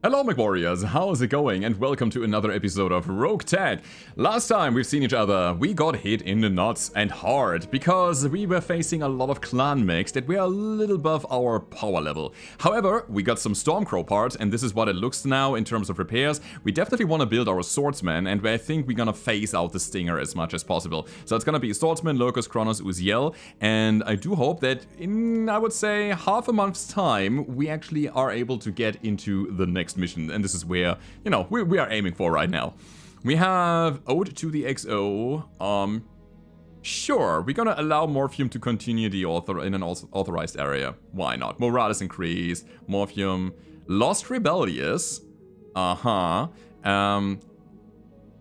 Hello Mech Warriors, how's it going? And welcome to another episode of Roguetech. Last time we've seen each other, we got hit in the nuts and hard because we were facing a lot of clan mechs that were a little above our power level. However, we got some Stormcrow parts and this is what it looks now in terms of repairs. We definitely want to build our swordsman and I think we're gonna phase out the stinger as much as possible. So it's gonna be swordsman, Locust, Kronos, Uziel, and I do hope that in, I would say, half a month's time, we actually are able to get into the next mission, and this is where, you know, we are aiming for right now. We have Ode to the XO. Sure, we're gonna allow Morphium to continue the in an authorized area. Why not? Morale is increased. Morphium lost Rebellious.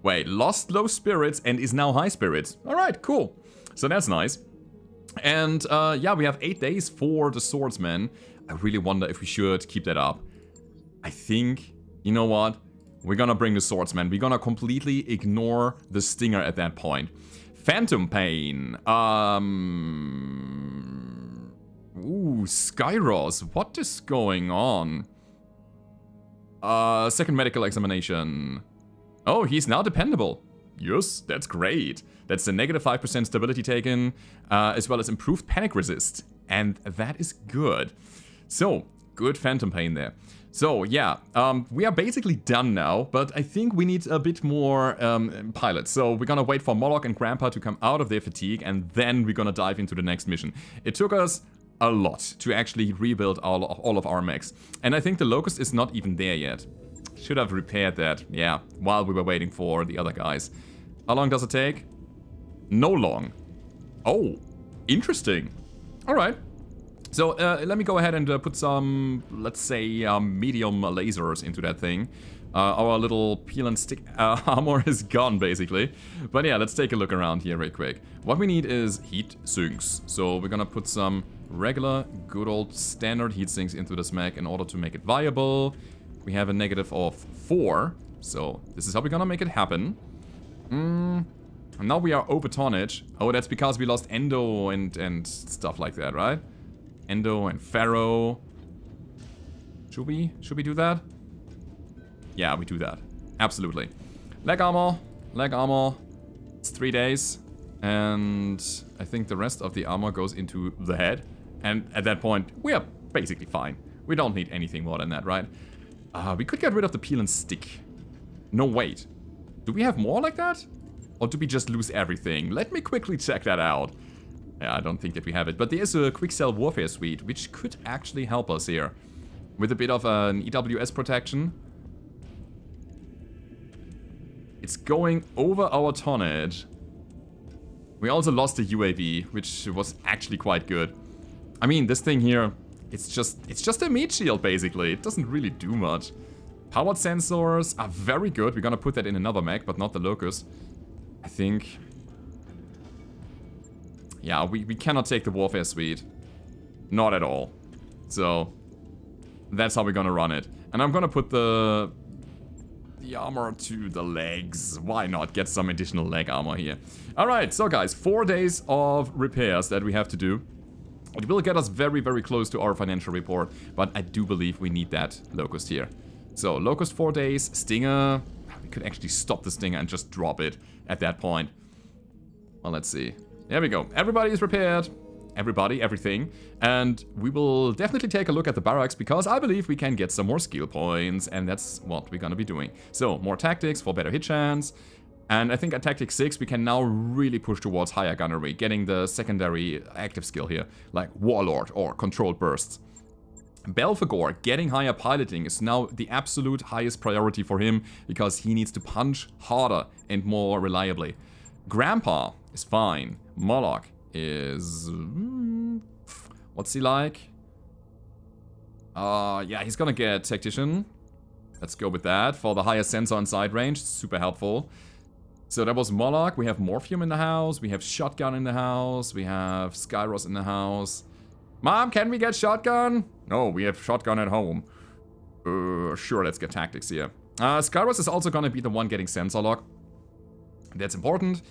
Wait, lost low spirits and is now high spirits. All right, cool. So that's nice. And yeah, we have 8 days for the swordsman. I really wonder if we should keep that up. I think, you know what? We're gonna bring the swordsman. We're gonna completely ignore the stinger at that point. Phantom Pain. Ooh, Skyros. What is going on? Second medical examination. Oh, he's now dependable. Yes, that's great. That's a negative 5% stability taken, as well as improved panic resist. And that is good. So, good Phantom Pain there. So, yeah, we are basically done now, but I think we need a bit more pilots. So, we're gonna wait for Moloch and Grandpa to come out of their fatigue, and then we're gonna dive into the next mission. It took us a lot to actually rebuild all of our mechs. And I think the Locust is not even there yet. Should have repaired that, yeah, while we were waiting for the other guys. How long does it take? No long. Oh, interesting. All right. So let me go ahead and put some, let's say, medium lasers into that thing. Our little peel and stick armor is gone, basically. But yeah, let's take a look around here real quick. What we need is heat sinks. So we're gonna put some regular, good old standard heat sinks into this mech in order to make it viable. We have a negative of 4. So this is how we're gonna make it happen. And now we are over tonnage. Oh, that's because we lost Endo and stuff like that, right? Endo and Pharaoh. Should we do that? Yeah, we do that. Absolutely. Leg armor. Leg armor. It's 3 days. And I think the rest of the armor goes into the head. And at that point, we are basically fine. We don't need anything more than that, right? We could get rid of the peel and stick. No, wait. Do we have more like that? Or do we just lose everything? Let me quickly check that out. Yeah, I don't think that we have it. But there is a quick cell warfare suite, which could actually help us here. With a bit of an EWS protection. It's going over our tonnage. We also lost the UAV, which was actually quite good. I mean, this thing here, it's just a meat shield, basically. It doesn't really do much. Powered sensors are very good. We're gonna put that in another mech, but not the Locust. I think... yeah, we cannot take the warfare suite. Not at all. So, that's how we're gonna run it. And I'm gonna put the armor to the legs. Why not get some additional leg armor here? Alright, so guys, 4 days of repairs that we have to do. It will get us very, very close to our financial report, but I do believe we need that Locust here. So, Locust 4 days, Stinger... we could actually stop the Stinger and just drop it at that point. Well, let's see. There we go. Everybody is repaired. Everybody, everything. And we will definitely take a look at the barracks because I believe we can get some more skill points and that's what we're gonna be doing. So, more tactics for better hit chance. And I think at Tactic 6 we can now really push towards higher gunnery, getting the secondary active skill here, like Warlord or Controlled Bursts. Belphegor getting higher piloting is now the absolute highest priority for him because he needs to punch harder and more reliably. Grandpa is fine. Moloch is... what's he like? Yeah, he's gonna get Tactician. Let's go with that. For the higher sensor and side range, super helpful. So that was Moloch. We have Morphium in the house. We have Shotgun in the house. We have Skyros in the house. Mom, can we get Shotgun? No, we have Shotgun at home. Sure, let's get Tactics here. Skyros is also gonna be the one getting Sensor Lock. That's important.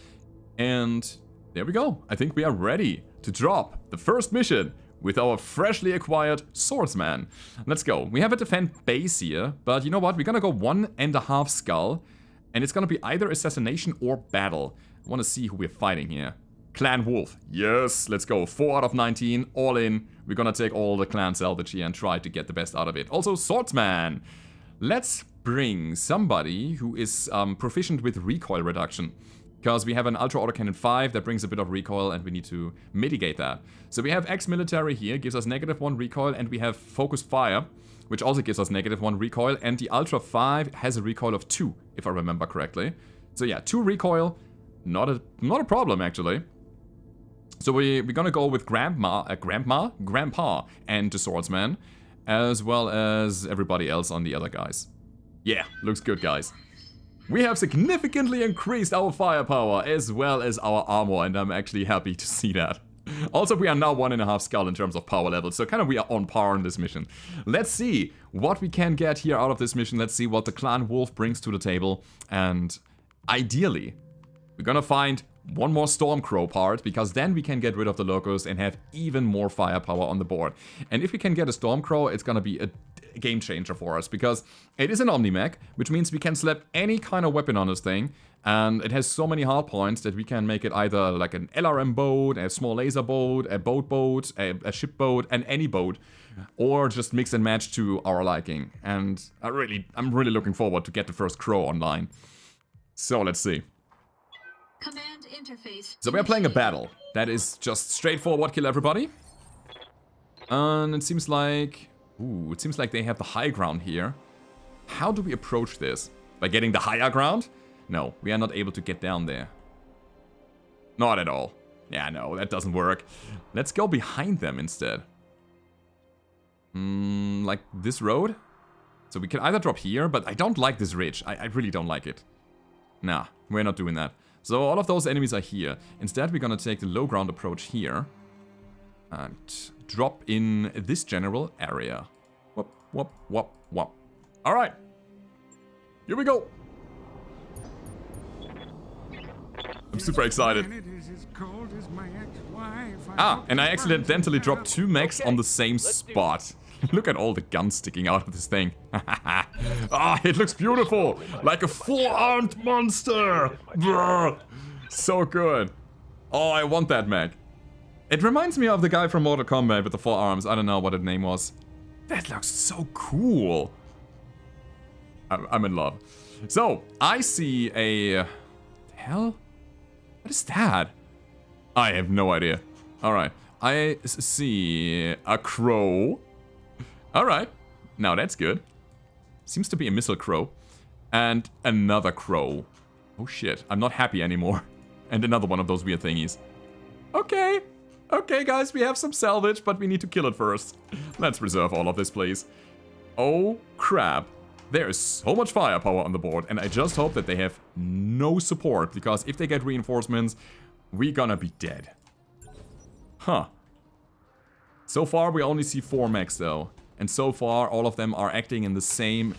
And there we go. I think we are ready to drop the first mission with our freshly acquired Swordsman. Let's go. We have a defend base here, but you know what? We're gonna go 1.5 skull, and it's gonna be either assassination or battle. I wanna see who we're fighting here. Clan Wolf. Yes, let's go. 4 out of 19, all in. We're gonna take all the clan salvage here and try to get the best out of it. Also, Swordsman. Let's bring somebody who is proficient with recoil reduction. Because we have an Ultra Autocannon 5 that brings a bit of recoil and we need to mitigate that. So we have ex-military here, gives us -1 recoil, and we have Focused Fire, which also gives us -1 recoil, and the Ultra 5 has a recoil of 2, if I remember correctly. So yeah, 2 recoil, not a problem actually. So we're gonna go with Grandpa, and the Swordsman, as well as everybody else on the other guys. Yeah, looks good, guys. We have significantly increased our firepower as well as our armor, and I'm actually happy to see that. Also, we are now 1.5 skull in terms of power level, so kind of we are on par in this mission. Let's see what we can get here out of this mission. Let's see what the Clan Wolf brings to the table, and ideally, we're gonna find one more Stormcrow part, because then we can get rid of the Locust and have even more firepower on the board. And if we can get a Stormcrow, it's gonna be a game changer for us, because it is an Omni-Mech, which means we can slap any kind of weapon on this thing, and it has so many hard points that we can make it either like an LRM boat, a small laser boat, a boat, a ship boat, and any boat, or just mix and match to our liking. And I'm really looking forward to get the first Crow online. So let's see. Command interface. So we are playing a battle. That is just straightforward, kill everybody. And it seems like... Ooh, it seems like they have the high ground here. How do we approach this? By getting the higher ground? No, we are not able to get down there. Not at all. Yeah, no, that doesn't work. Let's go behind them instead. Like this road? So we can either drop here, but I don't like this ridge. I really don't like it. Nah, we're not doing that. So all of those enemies are here. Instead, we're gonna take the low ground approach here. And drop in this general area. Whoop, whoop, whoop, whoop. Alright. Here we go. I'm super excited. Ah, and I accidentally dropped 2 mechs on the same spot. Look at all the guns sticking out of this thing. Ah, it looks beautiful! Like a 4-armed monster! Brr. So good. Oh, I want that mech. It reminds me of the guy from Mortal Kombat with the 4 arms. I don't know what his name was. That looks so cool. I'm in love. So, I see a... Hell? What is that? I have no idea. Alright. I see a crow. Alright. Now that's good. Seems to be a missile crow. And another crow. Oh shit. I'm not happy anymore. And another one of those weird thingies. Okay. Okay, guys, we have some salvage, but we need to kill it first. Let's reserve all of this, please. Oh, crap. There is so much firepower on the board, and I just hope that they have no support, because if they get reinforcements, we're gonna be dead. Huh. So far, we only see 4 mechs, though. And so far, all of them are acting in the same...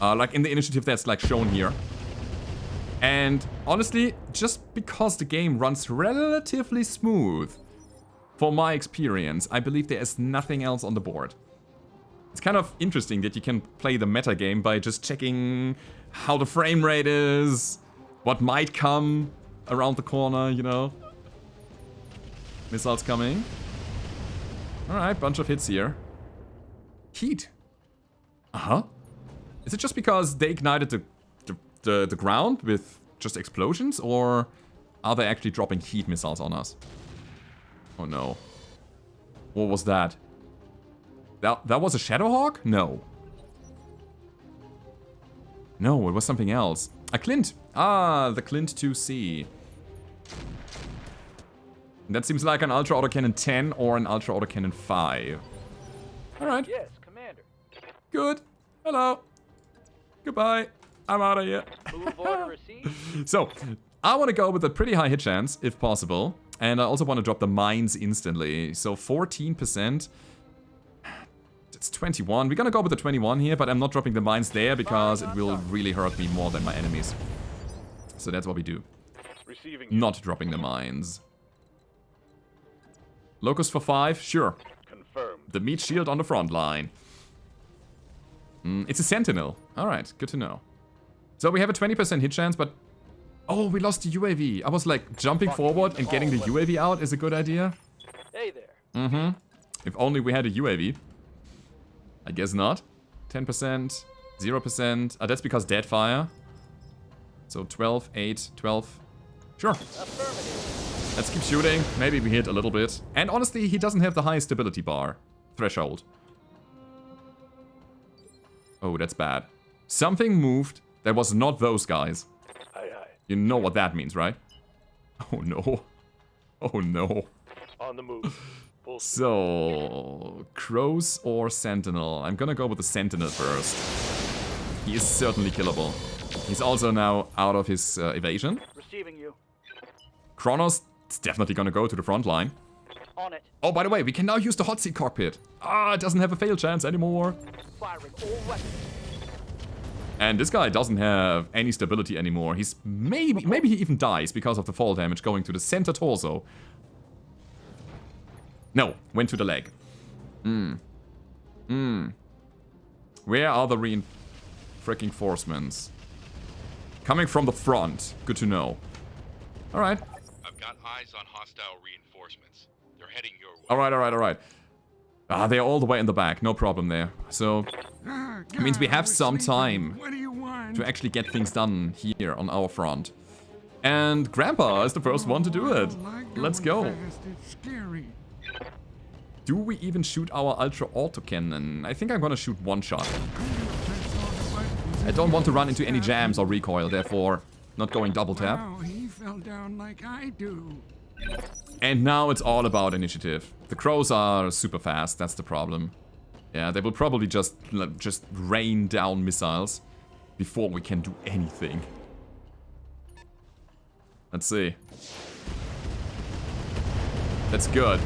like in the initiative that's like shown here. And honestly, just because the game runs relatively smooth, for my experience, I believe there is nothing else on the board. It's kind of interesting that you can play the meta game by just checking how the frame rate is, what might come around the corner, you know. Missiles coming. Alright, bunch of hits here. Heat. Uh-huh. Is it just because they ignited the ground with just explosions, or are they actually dropping heat missiles on us? Oh no. What was that? That was a Shadowhawk? No. No, it was something else. A Clint. Ah, the Clint 2C. That seems like an Ultra Autocannon 10 or an Ultra Autocannon 5. Alright. Yes, Commander. Good. Hello. Goodbye. I'm out of here. Move order received. So, I want to go with a pretty high hit chance, if possible. And I also want to drop the mines instantly. So 14%. It's 21. We're gonna go with the 21 here, but I'm not dropping the mines there because it will really hurt me more than my enemies. So that's what we do. Not dropping the mines. Locust for 5, sure. Confirmed. The meat shield on the front line. It's a sentinel. Alright, good to know. So we have a 20% hit chance, but... Oh, we lost the UAV. I was like, jumping forward and getting the UAV out is a good idea. Hey there. If only we had a UAV. I guess not. 10%, 0%. That's because dead fire. So 12, 8, 12. Sure. Affirmative. Let's keep shooting. Maybe we hit a little bit. And honestly, he doesn't have the highest stability bar. Threshold. Oh, that's bad. Something moved that was not those guys. Aye, aye. You know what that means, right? Oh no. Oh no. On the move. Full speed. So, crows or sentinel? I'm gonna go with the sentinel first. He is certainly killable. He's also now out of his evasion. Receiving you. Kronos is definitely gonna go to the front line. On it. Oh, by the way, we can now use the hot seat cockpit. Ah, it doesn't have a fail chance anymore. Firing all weapons. And this guy doesn't have any stability anymore. He's maybe he even dies because of the fall damage going to the center torso. No, went to the leg. Where are the reinforcements? Coming from the front. Good to know. Alright. I've got eyes on hostile reinforcements. They're heading your way. Alright. Ah, they're all the way in the back. No problem there. So, it means we have some time to actually get things done here on our front. And Grandpa is the first one to do it. Let's go. Do we even shoot our Ultra Autocannon? I think I'm gonna shoot one shot. I don't want to run into any jams or recoil, therefore not going double tap. Wow, he fell down like I do. And now it's all about initiative. The crows are super fast, that's the problem. Yeah, they will probably just rain down missiles before we can do anything. Let's see. That's good.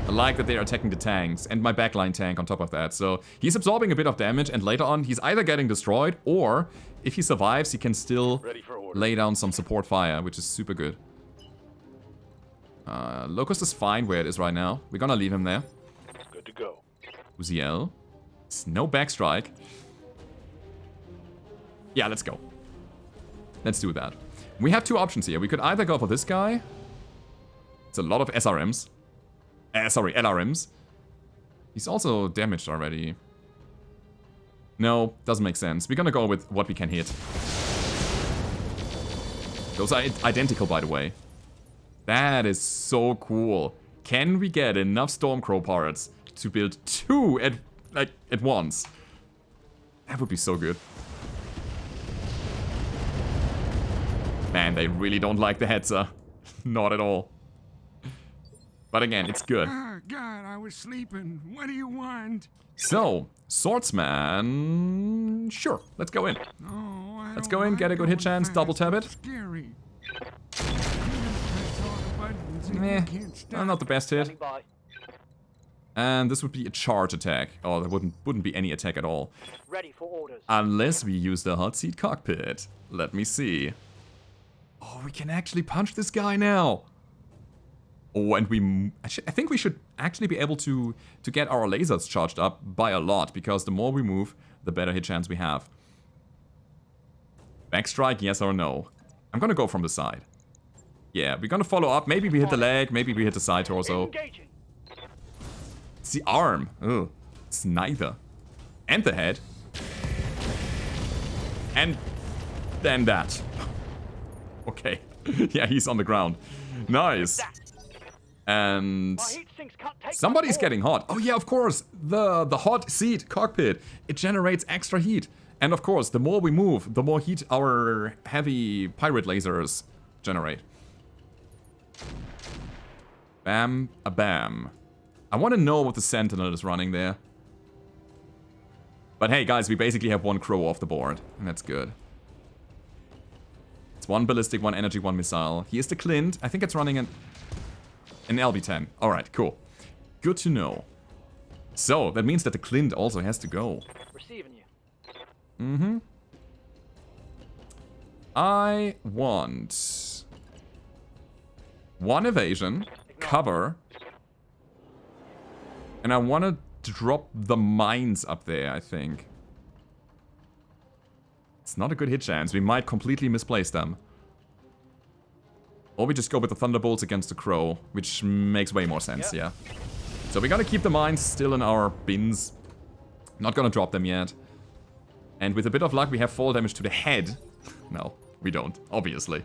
I like that they are attacking the tanks and my backline tank on top of that. So he's absorbing a bit of damage and later on he's either getting destroyed or if he survives he can still lay down some support fire, which is super good. Locust is fine where it is right now. We're gonna leave him there. Good to go. Uziel. It's no backstrike. Yeah, let's go. Let's do that. We have two options here. We could either go for this guy. It's a lot of SRMs. Sorry, LRMs. He's also damaged already. No, doesn't make sense. We're gonna go with what we can hit. Those are identical, by the way. That is so cool. Can we get enough Stormcrow parts to build two at once? That would be so good. Man, they really don't like the Hetzer. Not at all. But again, it's good. Ah, God, I was sleeping. What do you want? So, Swordsman... Sure, let's go in. Oh, Let's go in, get a good hit chance, double tap it. Scary. Meh, not the best hit. Standing by. And this would be a charge attack. Oh, there wouldn't be any attack at all. Ready for orders. Unless we use the hot seat cockpit. Let me see. Oh, we can actually punch this guy now. Oh, and I think we should actually be able to get our lasers charged up by a lot, because the more we move, the better hit chance we have. Backstrike, yes or no? I'm gonna go from the side. Yeah, we're gonna follow up. Maybe we hit the leg, maybe we hit the side torso. Engaging. It's the arm. Ugh. It's neither. And the head. And then that. Okay. Yeah, he's on the ground. Nice. And My heat sinks can't take somebody's much more. getting hot. Oh yeah, of course. The hot seat cockpit. It generates extra heat. And of course, the more we move, the more heat our heavy pirate lasers generate. Bam, a bam. I want to know what the Sentinel is running there. But hey, guys, we basically have one crow off the board. And that's good. It's one ballistic, one energy, one missile. Here's the Clint. I think it's running an LB-10. Alright, cool. Good to know. So, that means that the Clint also has to go. Receiving you. Mm-hmm. I want one evasion, cover, And I want to drop the mines up there, I think. It's not a good hit chance. We might completely misplace them. Or we just go with the Thunderbolts against the Crow, which makes way more sense, yeah. So we're gonna keep the mines still in our bins. Not gonna drop them yet. And with a bit of luck, we have fall damage to the head. No, we don't, obviously.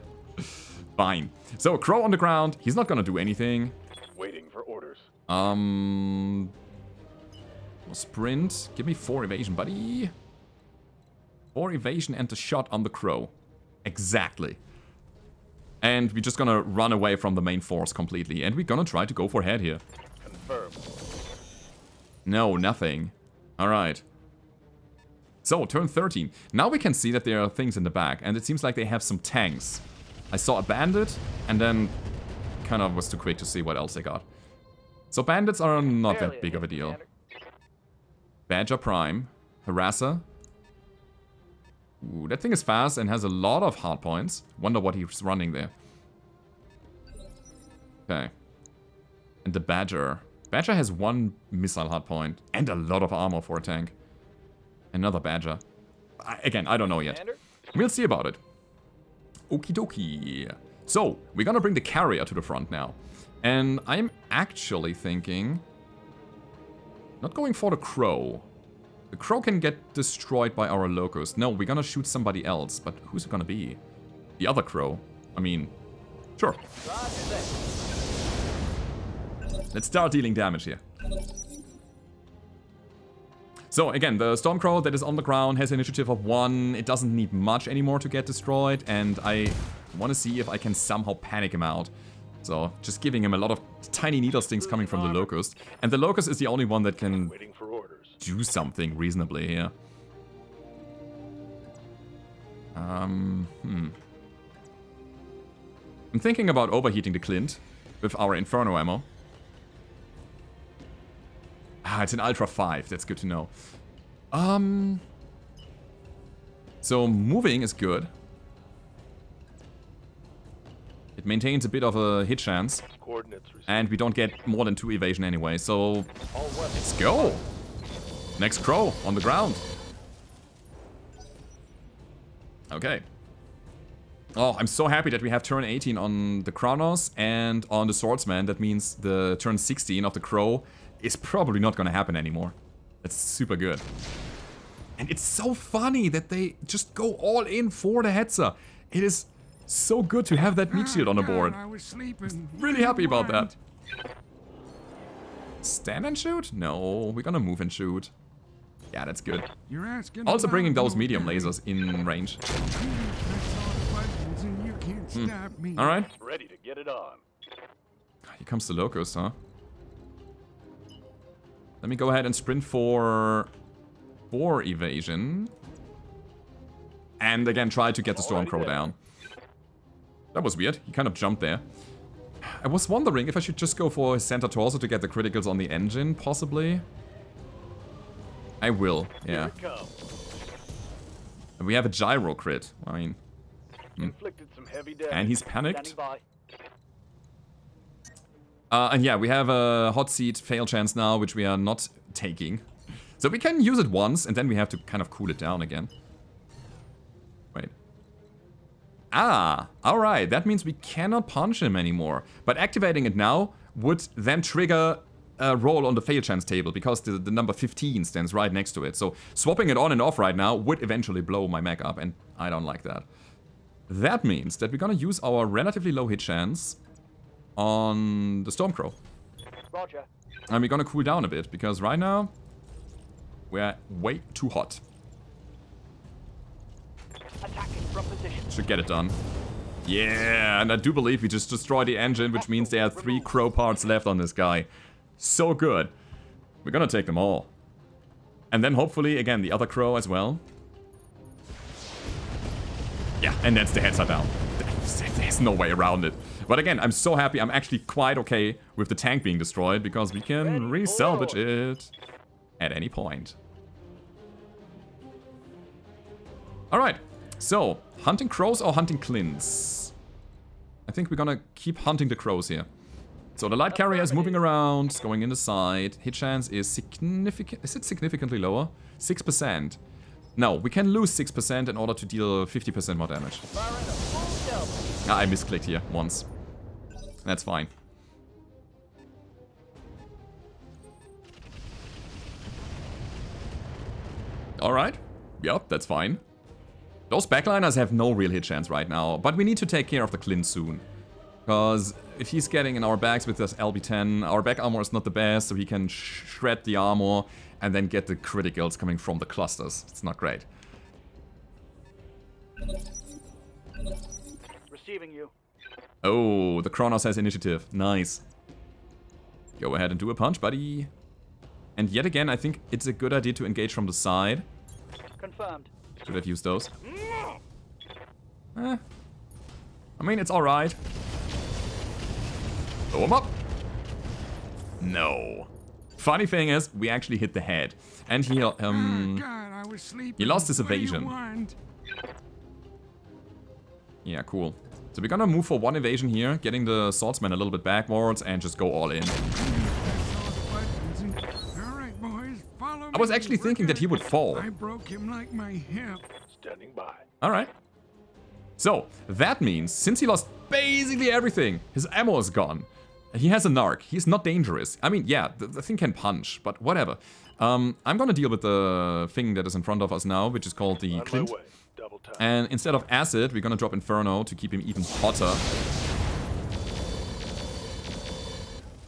Fine. So, Crow on the ground. He's not gonna do anything. Waiting for orders. Sprint. Give me 4 evasion, buddy. 4 evasion and the shot on the Crow. Exactly. And we're just gonna run away from the main force completely. And we're gonna try to go for head here. Confirm. No, nothing. Alright. So, turn 13. Now we can see that there are things in the back. And it seems like they have some tanks. I saw a bandit, and then kind of was too quick to see what else they got. So bandits are not that big of a deal. Badger Prime. Harasser. Ooh, that thing is fast and has a lot of hard points. Wonder what he's running there. Okay. And the Badger. Badger has 1 missile hard point and a lot of armor for a tank. Another Badger. Again, I don't know yet. We'll see about it. Okie dokie. So, we're gonna bring the carrier to the front now. And I'm actually thinking... not going for the Crow. The Crow can get destroyed by our Locust. No, we're gonna shoot somebody else. But who's it gonna be? The other Crow. I mean, sure. Let's start dealing damage here. So again, the Stormcrow that is on the ground has initiative of 1. It doesn't need much anymore to get destroyed. And I want to see if I can somehow panic him out. So just giving him a lot of tiny needle stings coming from the Locust. And the Locust is the only one that can do something reasonably here. I'm thinking about overheating the Clint with our Inferno ammo. Ah, it's an Ultra 5. That's good to know. So moving is good. It maintains a bit of a hit chance. And we don't get more than 2 evasion anyway. So let's go. Next Crow on the ground. Okay. Oh, I'm so happy that we have turn 18 on the Kronos and on the Swordsman. That means the turn 16 of the Crow is probably not going to happen anymore. That's super good. And it's so funny that they just go all in for the Hetzer. It is so good to have that meat shield on the board. I was sleeping. Really happy about that. Stand and shoot? No, we're gonna move and shoot. Yeah, that's good. You're asking Also bringing about those medium Vulcan. lasers in range. Press all the buttons and you can't stop me. Alright. Ready to get it on. Here comes the Locust, huh? Let me go ahead and sprint for 4 evasion. And again, try to get the Stormcrow down. That was weird. He kind of jumped there. I was wondering if I should just go for his center torso to get the criticals on the engine, possibly. I will, yeah. And we have a gyro crit. I mean... And he's panicked. And yeah, we have a hot seat fail chance now, which we are not taking. So we can use it once, and then we have to kind of cool it down again. Wait. Ah, alright. That means we cannot punch him anymore. But activating it now would then trigger a roll on the fail chance table, because the number 15 stands right next to it. So swapping it on and off right now would eventually blow my mech up, and I don't like that. That means that we're gonna use our relatively low hit chance on the Stormcrow. Roger. And we're gonna cool down a bit, because right now we're way too hot. Attacking from position. Should get it done. Yeah, and I do believe we just destroyed the engine, which means there are 3 Crow parts left on this guy. So good. We're gonna take them all. And then hopefully, again, the other Crow as well. Yeah, and that's the Hetzer down. There's no way around it. But again, I'm so happy. I'm actually quite okay with the tank being destroyed, because we can re-salvage it at any point. Alright, so, hunting crows or hunting Clints? I think we're gonna keep hunting the crows here. So the light carrier is moving around, going in the side. Hit chance is significant. Is it significantly lower? 6%. No, we can lose 6% in order to deal 50% more damage. Ah, I misclicked here once. That's fine. Alright. Yep, that's fine. Those backliners have no real hit chance right now, but we need to take care of the Clint soon. Because if he's getting in our backs with this LB10, our back armor is not the best, so he can shred the armor and then get the criticals coming from the clusters. It's not great. Receiving you. Oh, the Kronos has initiative. Nice. Go ahead and do a punch, buddy. And yet again, I think it's a good idea to engage from the side. Confirmed. Should have used those. I mean, it's alright. Blow him up. No. Funny thing is, we actually hit the head. And he, God, I was sleeping. he lost his What do you evasion. want? Yeah, cool. So we're gonna move for one evasion here, getting the swordsman a little bit backwards and just go all in. Alright, boys, follow me. I was actually thinking that he would fall. I broke him like my hip. Standing by. Alright. So, that means, since he lost basically everything, his ammo is gone. He has a narc. He's not dangerous. I mean, yeah, the thing can punch, but whatever. I'm gonna deal with the thing that is in front of us now, which is called the Clint. Double time. And instead of acid, we're gonna drop Inferno to keep him even hotter.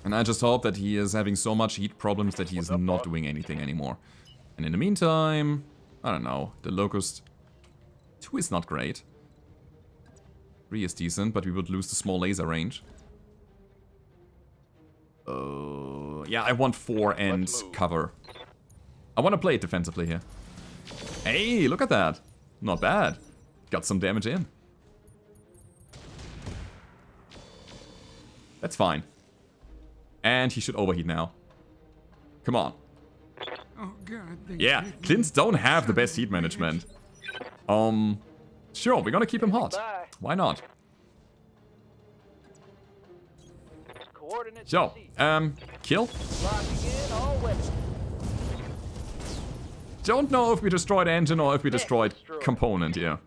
And I just hope that he is having so much heat problems that he is not doing anything anymore. And in the meantime, I don't know, the Locust 2 is not great. 3 is decent, but we would lose the small laser range. Yeah, I want 4 and cover. I want to play it defensively here. Hey, look at that. Not bad. Got some damage in. That's fine. And he should overheat now. Come on. Oh God. Yeah, Clint's don't have the best heat management. Sure, we're gonna keep him hot. Why not? Coordinates So, kill. locking in all weapons. Don't know if we destroyed engine or if we destroyed component here.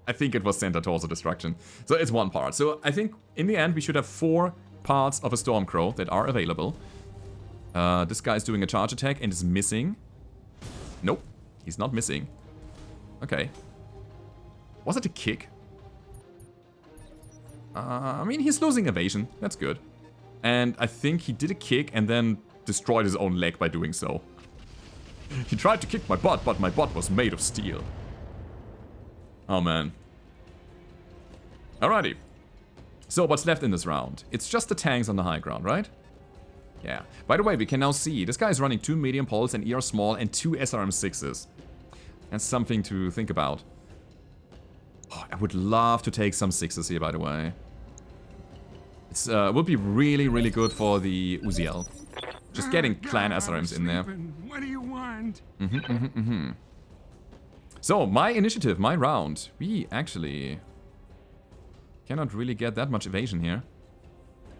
I think it was center torso destruction. So it's one part. So I think in the end we should have 4 parts of a Stormcrow that are available. This guy's doing a charge attack and is missing. Nope, he's not missing. Okay. Was it a kick? I mean, he's losing evasion. That's good. And I think he did a kick and then destroyed his own leg by doing so. He tried to kick my butt, but my butt was made of steel. Oh, man. Alrighty. So, what's left in this round? It's just the tanks on the high ground, right? Yeah. By the way, we can now see this guy is running 2 medium poles, an ER small, and 2 SRM6s. That's something to think about. Oh, I would love to take some 6s here, by the way. It's would be really, really good for the Uziel. Just getting clan SRMs in there. What do you want? So, my initiative, my round. We actually cannot really get that much evasion here.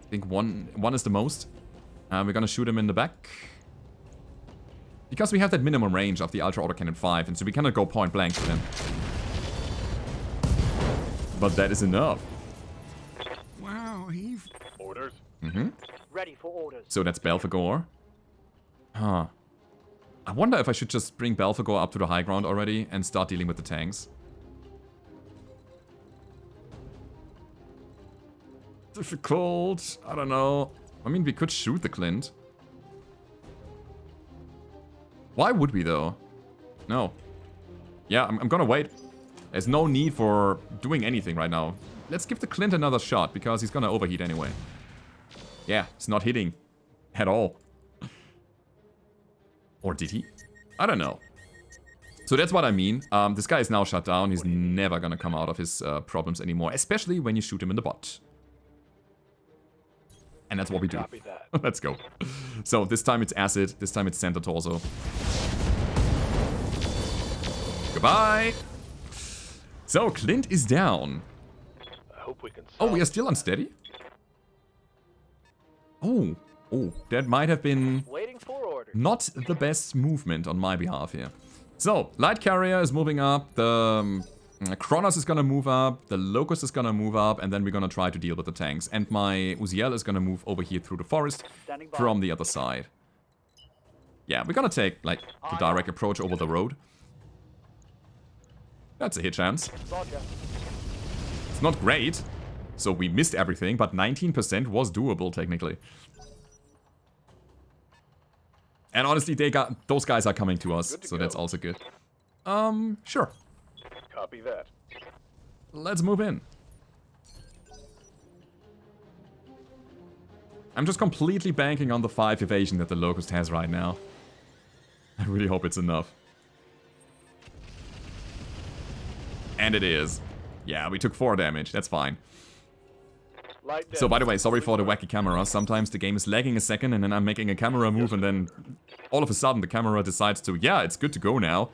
I think one is the most. We're gonna shoot him in the back. Because we have that minimum range of the Ultra Autocannon 5, and so we cannot go point blank with him. But that is enough. Wow, he... Orders. Ready for orders. So that's Belphegor. Huh. I wonder if I should just bring Belphegor up to the high ground already and start dealing with the tanks. Difficult. I don't know. I mean, we could shoot the Clint. Why would we, though? No. Yeah, I'm gonna wait. There's no need for doing anything right now. Let's give the Clint another shot, because he's gonna overheat anyway. Yeah, it's not hitting at all. Or did he? I don't know. So that's what I mean. This guy is now shut down. He's never gonna come out of his problems anymore, especially when you shoot him in the butt. And that's what we do. Copy that. Let's go. So this time it's acid. This time it's center torso. Goodbye. So Clint is down. I hope we can. Oh, we are still unsteady? Oh, that might have been Waiting for orders. not the best movement on my behalf here. So, Light Carrier is moving up, the Kronos is gonna move up, the Locust is gonna move up, and then we're gonna try to deal with the tanks. And my Uziel is gonna move over here through the forest Standing by. from the other side. Yeah, we're gonna take, like, the direct approach over the road. That's a hit chance. Roger. It's not great, so we missed everything, but 19% was doable, technically. And honestly, those guys are coming to us, so that's also good. Sure. Copy that. Let's move in. I'm just completely banking on the 5 evasion that the Locust has right now. I really hope it's enough. And it is. Yeah, we took 4 damage, that's fine. Light So by the way, sorry for the wacky camera. Sometimes the game is lagging a second and then I'm making a camera move and then all of a sudden the camera decides to, yeah, it's good to go now.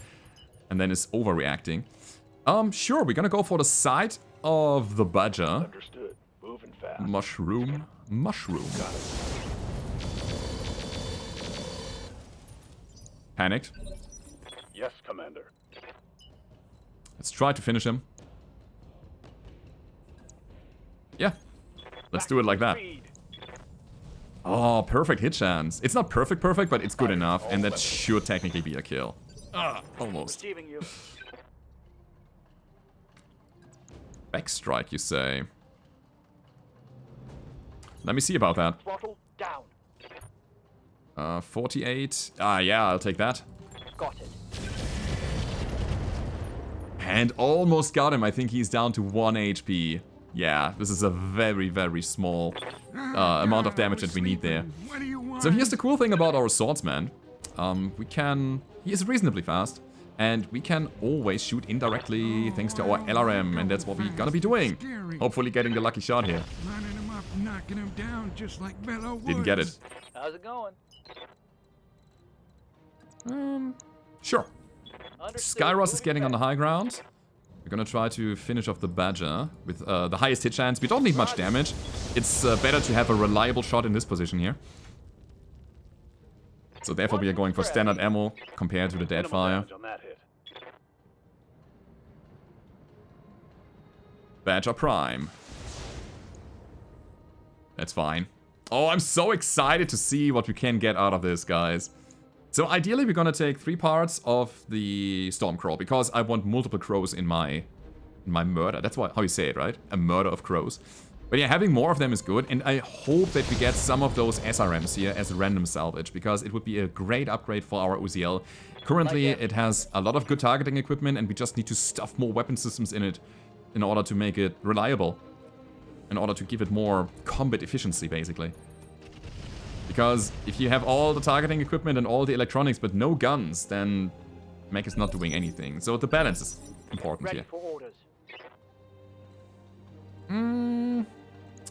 And then it's overreacting. Sure, we're gonna go for the side of the Badger. Understood. Moving fast. Mushroom. Got it. Panicked. Yes, Commander. Let's try to finish him. Yeah. Let's do it like that. Speed. Oh, perfect hit chance. It's not perfect, but it's good enough. And that should technically be a kill. Almost. Receiving you. Backstrike, you say? Let me see about that. Throttle down. 48. Ah, yeah, I'll take that. Got it. And almost got him. I think he's down to 1 HP. Yeah, this is a very, very small amount of damage that we need there. What do you want? So here's the cool thing about our swordsman. He is reasonably fast. And we can always shoot indirectly thanks to our LRM. And that's what we're gonna be doing. Hopefully getting the lucky shot here. Lining him up, knocking him down just like Bello Didn't get it. How's it going? Sure. Understood. Skyros is getting on the Moving high ground. We're gonna try to finish off the Badger with the highest hit chance. We don't need much damage. It's better to have a reliable shot in this position here. So therefore we are going for standard ammo compared to the Minimal Deadfire. damage on that hit. Badger Prime. That's fine. Oh, I'm so excited to see what we can get out of this, guys. So ideally we're gonna take 3 parts of the Stormcrow, because I want multiple crows in my murder. That's how you say it, right? A murder of crows. But yeah, having more of them is good, and I hope that we get some of those SRMs here as random salvage, because it would be a great upgrade for our Uziel. Currently, it has a lot of good targeting equipment, and we just need to stuff more weapon systems in it in order to make it reliable. In order to give it more combat efficiency, basically. Because if you have all the targeting equipment and all the electronics, but no guns, then Mech is not doing anything. So the balance is important Ready here. for orders.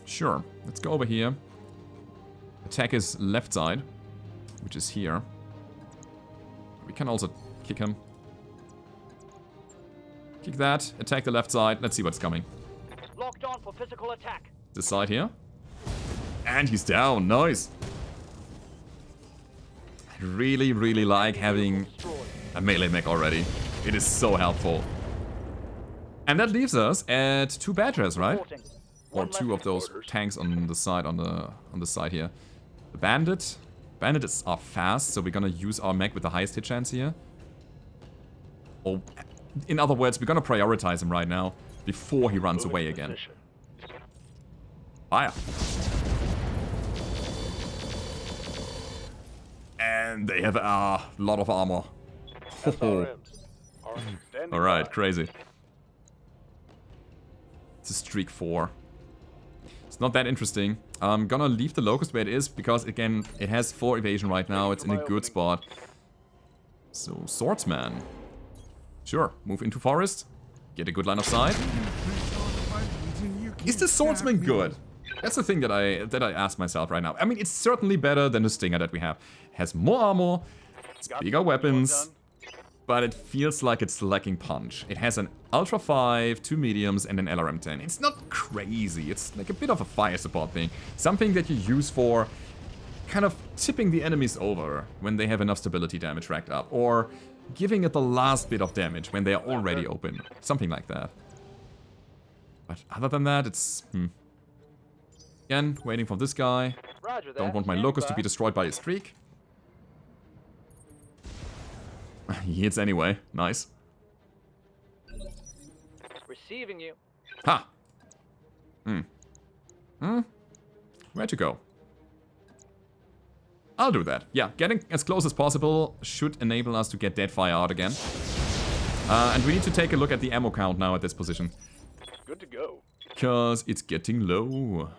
Sure. Let's go over here. Attack his left side, which is here. We can also kick him. Kick that. Attack the left side. Let's see what's coming. Locked on for physical attack. This side here. And he's down. Nice. I really, really like having a melee mech already. It is so helpful. And that leaves us at 2 Badgers, right? Reporting. Or One 2 left of those orders. tanks on the side, on the side here. The Bandits are fast, so we're gonna use our mech with the highest hit chance here. Or, in other words, we're gonna prioritize him right now before he runs Moving away to again. position. Fire. And they have a lot of armor. SRMs are standing Alright, by. crazy. It's a streak 4. It's not that interesting. I'm gonna leave the Locust where it is, because again, it has 4 evasion right now. It's in a good spot. So, Swordsman. Sure, move into forest. Get a good line of sight. Is the Swordsman good? That's the thing that I ask myself right now. I mean, it's certainly better than the Stinger that we have. Has more armor, it's Got bigger the weapons, done. but it feels like it's lacking punch. It has an Ultra 5, 2 mediums, and an LRM 10. It's not crazy. It's like a bit of a fire support thing. Something that you use for kind of tipping the enemies over when they have enough stability damage racked up. Or giving it the last bit of damage when they are already open. Something like that. But other than that, it's... Again, waiting for this guy. Roger that. Don't want my Stand locust to by. be destroyed by a streak. He hits anyway. Nice. Receiving you. Ha! Where to go? I'll do that. Yeah, getting as close as possible should enable us to get Deadfire out again. And we need to take a look at the ammo count now at this position. Good to go. Because it's getting low.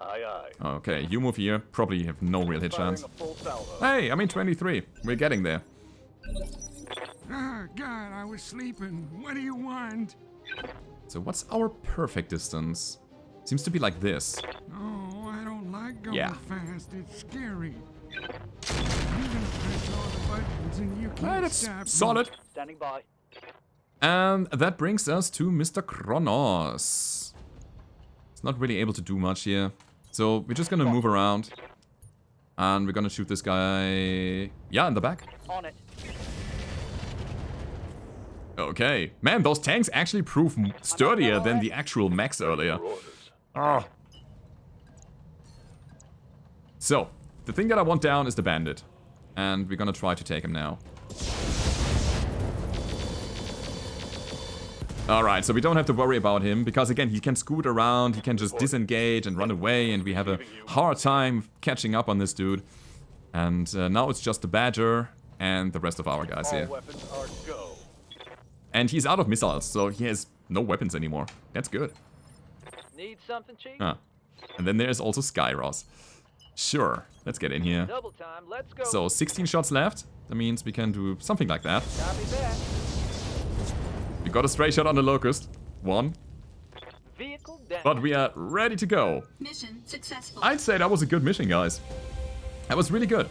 Aye, aye. Okay, you move here. Probably have no real hit Firing chance. a full salvo. Hey, I'm in 23. We're getting there. Ah, God, I was sleeping. What do you want? So what's our perfect distance? Seems to be like this. Oh, I don't like going Yeah. fast. It's scary. I'm gonna press all the buttons and you can't That's stop me. solid. Standing by. And that brings us to Mr. Kronos. It's not really able to do much here. So we're just gonna move around. And we're gonna shoot this guy... Yeah, in the back. On it. Okay. Man, those tanks actually prove sturdier than the actual mechs earlier. Ah. So, the thing that I want down is the bandit. And we're gonna try to take him now. Alright, so we don't have to worry about him, because again, he can scoot around, he can just disengage and run away, and we have a hard time catching up on this dude. And now it's just the Badger and the rest of our guys All here. weapons are go. And he's out of missiles, so he has no weapons anymore. That's good. Need something, Chief? Ah. And then there's also Skyros. Sure, let's get in here. Double time. Let's go. So, 16 shots left. That means we can do something like that. Copy that. We got a stray shot on the Locust. One. Vehicle down. But we are ready to go. Mission successful. I'd say that was a good mission, guys. That was really good.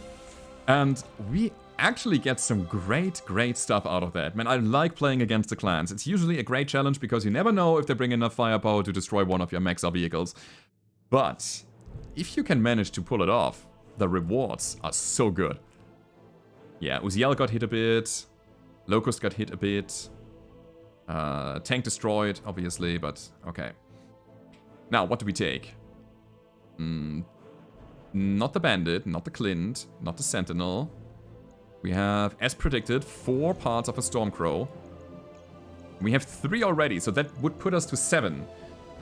And we actually get some great stuff out of that. Man, I like playing against the clans. It's usually a great challenge because you never know if they bring enough firepower to destroy one of your mechs or vehicles. But if you can manage to pull it off, the rewards are so good. Yeah, Uziel got hit a bit. Locust got hit a bit. Tank destroyed, obviously, but okay. Now, what do we take? Not the Bandit, not the Clint, not the Sentinel. We have, as predicted, 4 parts of a Stormcrow. We have 3 already, so that would put us to 7.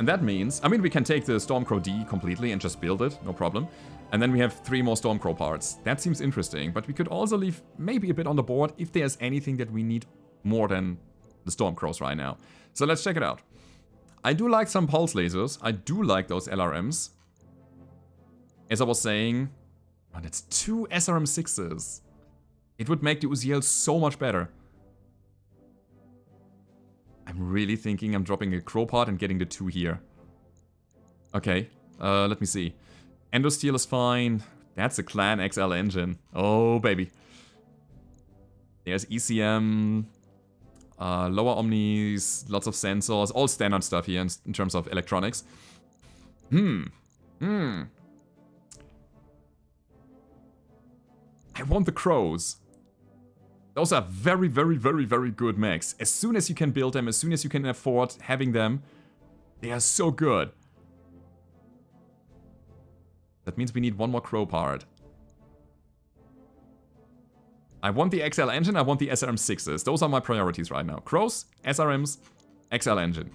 And that means, I mean, we can take the Stormcrow D completely and just build it, no problem. And then we have 3 more Stormcrow parts. That seems interesting, but we could also leave maybe a bit on the board if there's anything that we need more than the Stormcrows right now. So let's check it out. I do like some pulse lasers. I do like those LRMs. As I was saying, oh, that's 2 SRM6s. It would make the Uziel so much better. I'm really thinking I'm dropping a Crow part and getting the 2 here. Okay, let me see. Endosteel is fine. That's a Clan XL engine. Oh, baby. There's ECM, lower omnis, lots of sensors, all standard stuff here in terms of electronics. I want the Crows. Those are very good mechs. As soon as you can build them, as soon as you can afford having them, they are so good. That means we need 1 more Crow part. I want the XL engine, I want the SRM6s. Those are my priorities right now. Crows, SRMs, XL engine.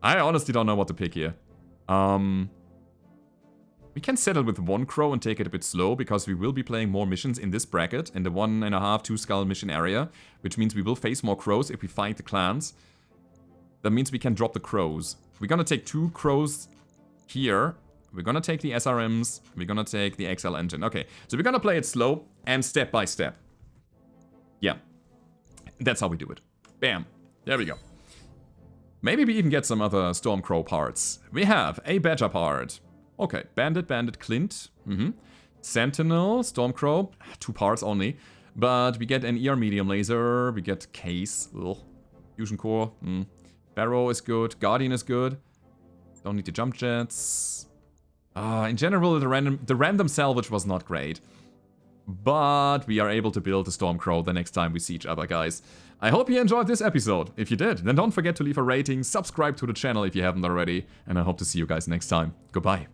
I honestly don't know what to pick here. We can settle with 1 Crow and take it a bit slow, because we will be playing more missions in this bracket, in the 1.5, 2 skull mission area, which means we will face more Crows if we fight the clans. That means we can drop the Crows. We're gonna take 2 Crows here. We're gonna take the SRMs. We're gonna take the XL engine. Okay, so we're gonna play it slow and step by step. Yeah, that's how we do it. Bam, there we go. Maybe we even get some other Stormcrow parts. We have a Badger part. Okay, Bandit, Clint. Sentinel, Stormcrow, 2 parts only. But we get an ER medium laser, we get Case, ugh. Fusion core, Barrow is good, Guardian is good. Don't need the jump jets. In general, the random salvage was not great. But we are able to build a Stormcrow the next time we see each other, guys. I hope you enjoyed this episode. If you did, then don't forget to leave a rating, subscribe to the channel if you haven't already, and I hope to see you guys next time. Goodbye.